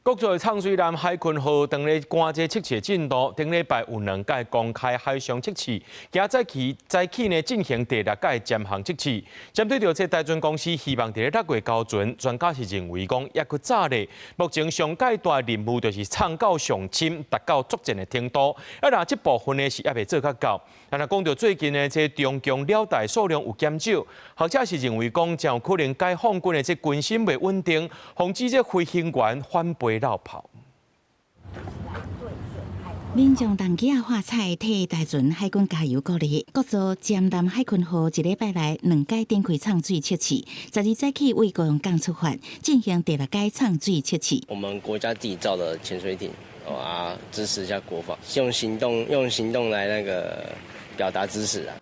國造蒼水南海鯤號當日關節測試進度，頂禮拜有2屆公開海上測試，今早起呢進行第6屆潛航測試。針對着這大船公司希望在6月交船，專家是認為講也佫早咧。目前上階段任務就是衝到上深，達到作戰的程度。那這部分呢是還未做較到。但係講到最近呢，這中共遼台數量有減少，學者是認為講將有可能解放軍的這軍心未穩定，防止這飛行員反背落跑。民眾同機花彩替大船海軍加油鼓勵。國造澗南海鯤號一禮拜來2屆展開暢水測試，12早起為高雄港出發，進行第6屆暢水測試。我們國家自己造的潛水艇，支持一下國防，用行動來表達支持啊。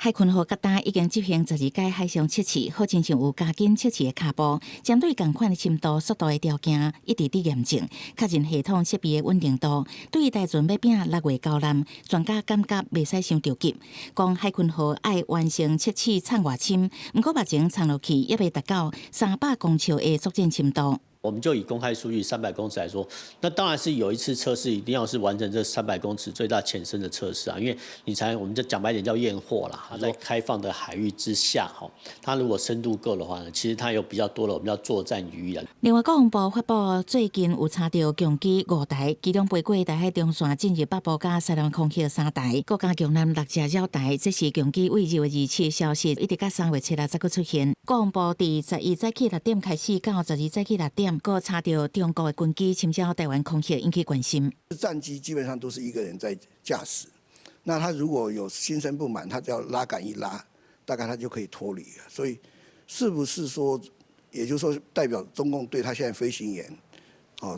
海鯤號甲單已經執行12屆海上測試，好親像有加緊測試的腳步，針對同款的深度、速度的條件，一直佇驗證，確認系統設備的穩定度。對於大船要拼6月交艦，專家感覺袂使傷着急，講海鯤號愛完成測試艙外深，不過目前艙落去也未達到300公尺的作戰深度。我們就以公開數據300公尺來說，那當然是有一次測試一定要是完成這300公尺最大潛深的測試啊，因為你才我們就講白點叫驗貨啦。它在開放的海域之下，它如果深度夠的話呢，其實它有比較多的我們叫作戰餘啊。另外，國防部發布最近有查到共機5台，其中飛過台海中線進入北部加西南空域3台，國家共艦6隻繞台，這是共機為2月27的消息，一直到3月7日才佫出現。國防部佇11早起6點開始到12早起6點。個查到中國的軍機侵擾台灣空域，引起關心。戰機基本上都是一個人在駕駛，那他如果有心生不滿，他只要拉桿一拉，大概他就可以脫離了。所以，是不是說，也就是說，代表中共對他現在飛行員，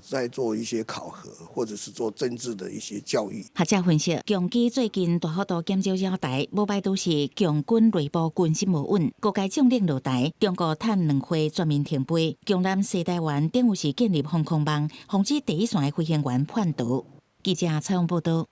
在做一些考核，或者是做政治的一些教育？學者分析，共機最近大幅度減少繞台，無排除是共軍內部軍心無穩，各界將領落台，中國趁2回全面停飛。共艦西台灣等於是建立防空網，防止第一線的飛行員叛逃。記者採訪報道。